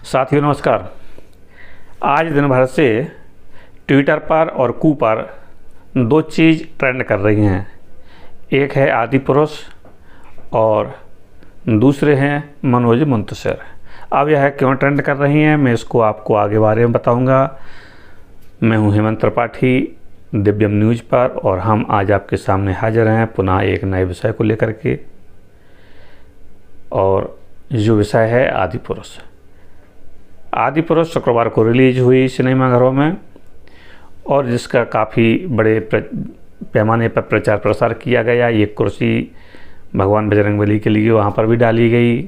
साथियों नमस्कार। आज दिन भर से ट्विटर पर और कू पर दो चीज़ ट्रेंड कर रही हैं। एक है आदिपुरुष और दूसरे हैं मनोज मुंतशिर। अब यह क्यों ट्रेंड कर रही हैं, मैं इसको आपको आगे बारे में बताऊंगा। मैं हूं हेमंत त्रिपाठी, दिव्यम न्यूज़ पर, और हम आज आपके सामने हाजिर हैं पुनः एक नए विषय को लेकर के। और जो विषय है आदिपुरुष। आदिपुरुष शुक्रवार को रिलीज हुई सिनेमाघरों में और जिसका काफ़ी बड़े पैमाने पर प्रचार प्रसार किया गया। ये कुर्सी भगवान बजरंगबली के लिए वहाँ पर भी डाली गई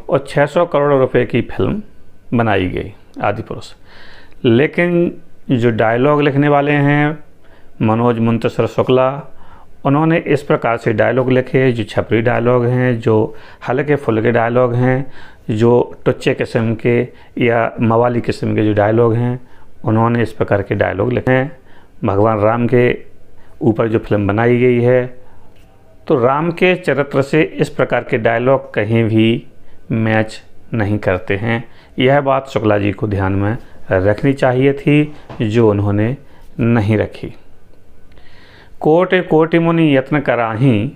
और 600 करोड़ रुपए की फिल्म बनाई गई आदिपुरुष। लेकिन जो डायलॉग लिखने वाले हैं मनोज मुंतशिर शुक्ला, उन्होंने इस प्रकार से डायलॉग लिखे जो छपरी डायलॉग हैं, जो हल्के फुल्के डायलॉग हैं, जो टुच्चे किस्म के या मवाली किस्म के जो डायलॉग हैं, उन्होंने इस प्रकार के डायलॉग लिखे हैं। भगवान राम के ऊपर जो फिल्म बनाई गई है, तो राम के चरित्र से इस प्रकार के डायलॉग कहीं भी मैच नहीं करते हैं। यह बात शुक्ला जी को ध्यान में रखनी चाहिए थी, जो उन्होंने नहीं रखी। कोटि कोटि मुनि यत्न कराही,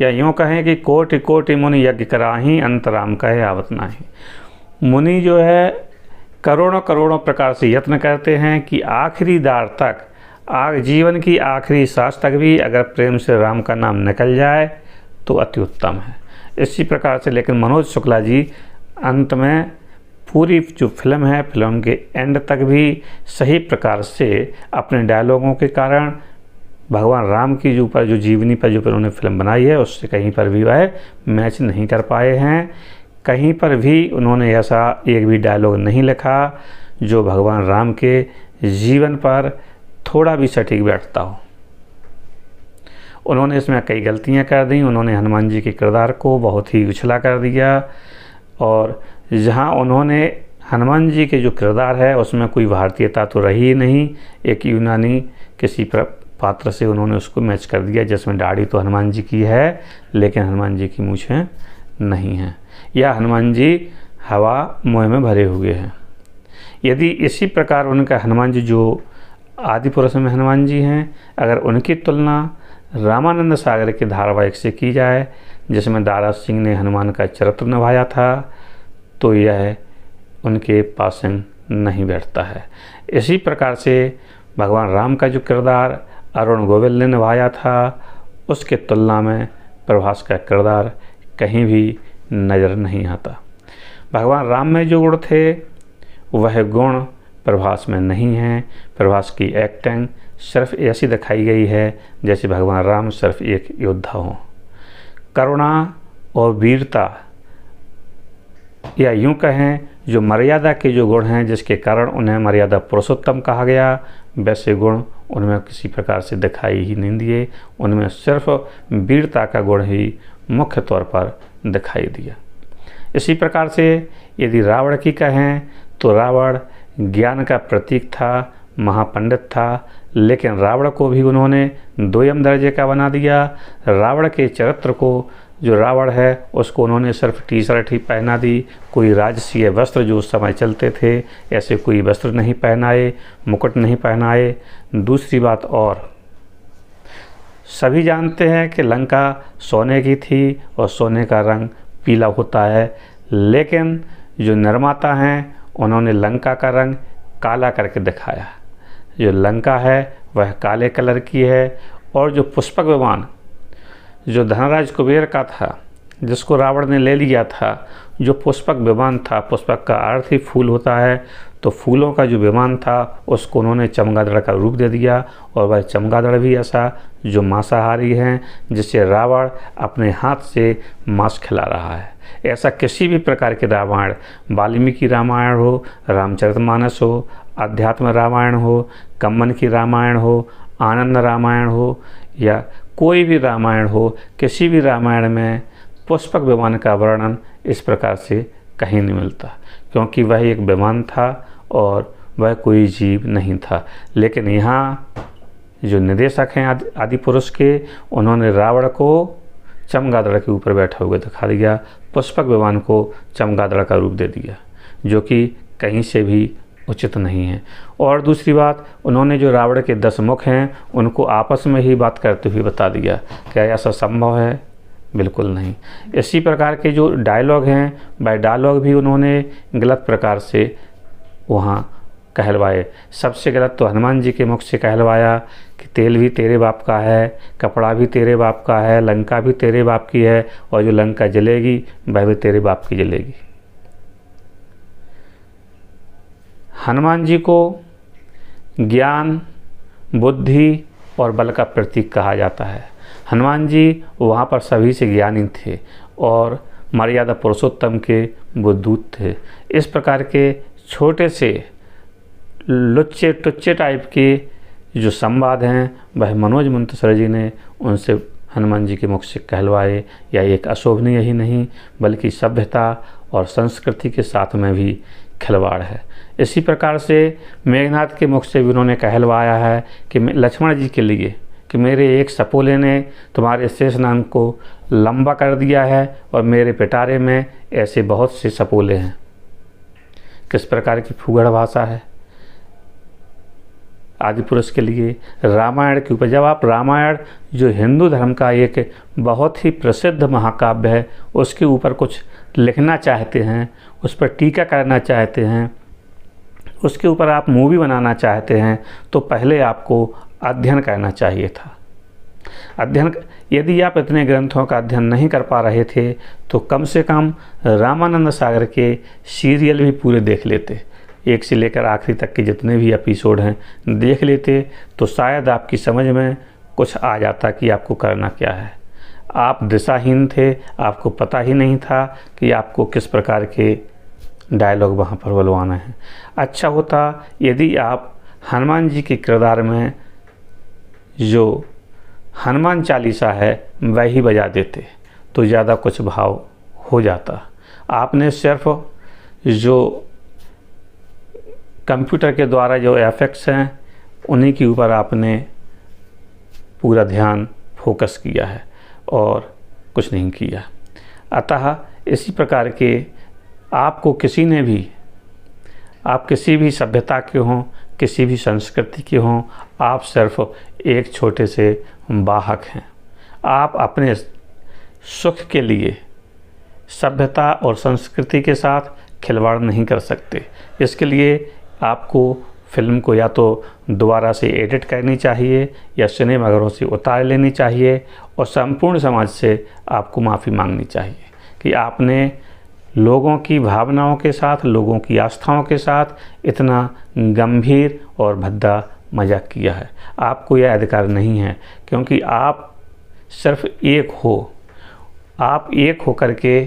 या यूँ कहें कि कोटि कोटि मुनि यज्ञ कराही, अंत राम कहे आवत नाही। मुनि जो है करोड़ों करोड़ों प्रकार से यत्न करते हैं कि आखिरी दार तक, जीवन की आखिरी सांस तक भी अगर प्रेम से राम का नाम निकल जाए तो अति उत्तम है। इसी प्रकार से लेकिन मनोज शुक्ला जी अंत में पूरी जो फिल्म है, फिल्म के एंड तक भी सही प्रकार से अपने डायलॉगों के कारण भगवान राम की जो ऊपर जो जीवनी पर जो उन्होंने फिल्म बनाई है, उससे कहीं पर भी वह मैच नहीं कर पाए हैं। कहीं पर भी उन्होंने ऐसा एक भी डायलॉग नहीं लिखा जो भगवान राम के जीवन पर थोड़ा भी सटीक बैठता हो। उन्होंने इसमें कई गलतियां कर दी। उन्होंने हनुमान जी के किरदार को बहुत ही उछला कर दिया, और जहां उन्होंने हनुमान जी के जो किरदार है उसमें कोई भारतीयता तो रही ही नहीं। एक यूनानी किसी पात्र से उन्होंने उसको मैच कर दिया, जिसमें दाढ़ी तो हनुमान जी की है लेकिन हनुमान जी की मूछें नहीं हैं, या हनुमान जी हवा मुँह में भरे हुए हैं। यदि इसी प्रकार उनका हनुमान जी जो आदिपुरुष में हनुमान जी हैं, अगर उनकी तुलना रामानंद सागर के धारावाहिक से की जाए जिसमें दारा सिंह ने हनुमान का चरित्र निभाया था, तो यह उनके पास नहीं बैठता है। इसी प्रकार से भगवान राम का जो किरदार अरुण गोविल ने निभाया था, उसके तुलना में प्रभास का किरदार कहीं भी नज़र नहीं आता। भगवान राम में जो गुण थे वह गुण प्रभास में नहीं हैं। प्रभास की एक्टिंग सिर्फ ऐसी दिखाई गई है जैसे भगवान राम सिर्फ एक योद्धा हों। करुणा और वीरता, या यूँ कहें जो मर्यादा के जो गुण हैं जिसके कारण उन्हें मर्यादा पुरुषोत्तम कहा गया, वैसे गुण उनमें किसी प्रकार से दिखाई ही नहीं दिए। उनमें सिर्फ वीरता का गुण ही मुख्य तौर पर दिखाई दिया। इसी प्रकार से यदि रावण की कहें तो रावण ज्ञान का प्रतीक था, महापंडित था, लेकिन रावण को भी उन्होंने दोयम दर्जे का बना दिया। रावण के चरित्र को, जो रावण है उसको उन्होंने सिर्फ टी शर्ट ही पहना दी। कोई राजसीय वस्त्र जो उस समय चलते थे ऐसे कोई वस्त्र नहीं पहनाए, मुकुट नहीं पहनाए। दूसरी बात, और सभी जानते हैं कि लंका सोने की थी और सोने का रंग पीला होता है, लेकिन जो निर्माता हैं उन्होंने लंका का रंग काला करके दिखाया। जो लंका है वह काले कलर की है, और जो पुष्पक विमान जो धनराज कुबेर का था जिसको रावण ने ले लिया था, जो पुष्पक विमान था, पुष्पक का अर्थ ही फूल होता है, तो फूलों का जो विमान था उसको उन्होंने चमगादड़ का रूप दे दिया। और वह चमगादड़ भी ऐसा जो मांसाहारी हैं, जिससे रावण अपने हाथ से मांस खिला रहा है। ऐसा किसी भी प्रकार के रामायण, वाल्मीकि रामायण हो, रामचरितमानस हो, अध्यात्म रामायण हो, कम्मन की रामायण हो, आनंद रामायण हो, या कोई भी रामायण हो, किसी भी रामायण में पुष्पक विमान का वर्णन इस प्रकार से कहीं नहीं मिलता, क्योंकि वह एक विमान था और वह कोई जीव नहीं था। लेकिन यहाँ जो निदेशक हैं आदिपुरुष के, उन्होंने रावण को चमगादड़ के ऊपर बैठा हुआ दिखा दिया, पुष्पक विमान को चमगादड़ का रूप दे दिया। जो कि कहीं से भी उचित नहीं है। और दूसरी बात, उन्होंने जो रावण के 10 मुख हैं उनको आपस में ही बात करते हुए बता दिया। क्या ऐसा संभव है? बिल्कुल नहीं। इसी प्रकार के जो डायलॉग हैं, वह डायलॉग भी उन्होंने गलत प्रकार से वहाँ कहलवाए। सबसे गलत तो हनुमान जी के मुख से कहलवाया कि तेल भी तेरे बाप का है, कपड़ा भी तेरे बाप का है, लंका भी तेरे बाप की है, और जो लंका जलेगी वह भी तेरे बाप की जलेगी। हनुमान जी को ज्ञान, बुद्धि और बल का प्रतीक कहा जाता है। हनुमान जी वहाँ पर सभी से ज्ञानी थे और मर्यादा पुरुषोत्तम के वो दूत थे। इस प्रकार के छोटे से लुच्चे टुच्चे टाइप के जो संवाद हैं वह मनोज मुंतशिर जी ने उनसे हनुमान जी के मुख से कहलवाए। या एक अशोभनीय ही नहीं बल्कि सभ्यता और संस्कृति के साथ में भी खिलवाड़ है। इसी प्रकार से मेघनाथ के मुख से भी उन्होंने कहलवाया है कि लक्ष्मण जी के लिए कि मेरे एक सपोले ने तुम्हारे शेष नाम को लंबा कर दिया है और मेरे पिटारे में ऐसे बहुत से सपोले हैं। किस प्रकार की फूहड़ भाषा है। आदि पुरुष के लिए रामायण के ऊपर, जब आप रामायण जो हिंदू धर्म का एक बहुत ही प्रसिद्ध महाकाव्य है उसके ऊपर कुछ लिखना चाहते हैं, उस पर टीका करना चाहते हैं, उसके ऊपर आप मूवी बनाना चाहते हैं, तो पहले आपको अध्ययन करना चाहिए था। यदि आप इतने ग्रंथों का अध्ययन नहीं कर पा रहे थे तो कम से कम रामानंद सागर के सीरियल भी पूरे देख लेते। एक से लेकर आखिरी तक के जितने भी एपिसोड हैं देख लेते तो शायद आपकी समझ में कुछ आ जाता कि आपको करना क्या है। आप दिशाहीन थे, आपको पता ही नहीं था कि आपको किस प्रकार के डायलॉग वहाँ पर बोलवाना है। अच्छा होता यदि आप हनुमान जी के किरदार में जो हनुमान चालीसा है वही बजा देते तो ज़्यादा कुछ भाव हो जाता। आपने सिर्फ जो कंप्यूटर के द्वारा जो एफेक्ट्स हैं उन्हीं के ऊपर आपने पूरा ध्यान फोकस किया है और कुछ नहीं किया। अतः इसी प्रकार के आपको किसी ने भी, आप किसी भी सभ्यता के हों, किसी भी संस्कृति के हों, आप सिर्फ एक छोटे से वाहक हैं। आप अपने सुख के लिए सभ्यता और संस्कृति के साथ खिलवाड़ नहीं कर सकते। इसके लिए आपको फिल्म को या तो दोबारा से एडिट करनी चाहिए या सिनेमाघरों से उतार लेनी चाहिए और संपूर्ण समाज से आपको माफ़ी मांगनी चाहिए कि आपने लोगों की भावनाओं के साथ, लोगों की आस्थाओं के साथ इतना गंभीर और भद्दा मजाक किया है। आपको यह अधिकार नहीं है क्योंकि आप सिर्फ एक हो। आप एक होकर के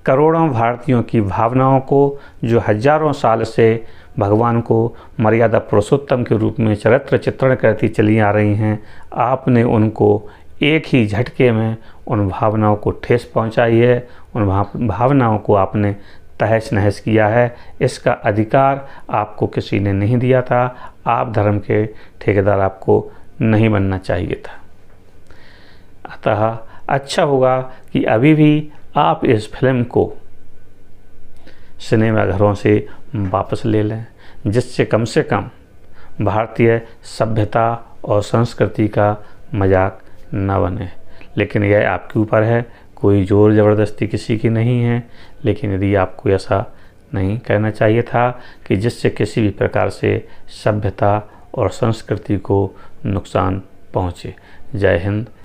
करोड़ों भारतीयों की भावनाओं को जो हजारों साल से भगवान को मर्यादा पुरुषोत्तम के रूप में चरित्र चित्रण करती चली आ रही हैं, आपने उनको एक ही झटके में उन भावनाओं को ठेस पहुंचाई है, उन भावनाओं को आपने तहस नहस किया है। इसका अधिकार आपको किसी ने नहीं दिया था। आप धर्म के ठेकेदार आपको नहीं बनना चाहिए था। अतः अच्छा होगा कि अभी भी आप इस फिल्म को सिनेमाघरों से वापस ले लें, जिससे कम से कम भारतीय सभ्यता और संस्कृति का मजाक न बने। लेकिन यह आपके ऊपर है, कोई ज़ोर ज़बरदस्ती किसी की नहीं है। लेकिन यदि आपको ऐसा नहीं करना चाहिए था कि जिससे किसी भी प्रकार से सभ्यता और संस्कृति को नुकसान पहुँचे। जय हिंद।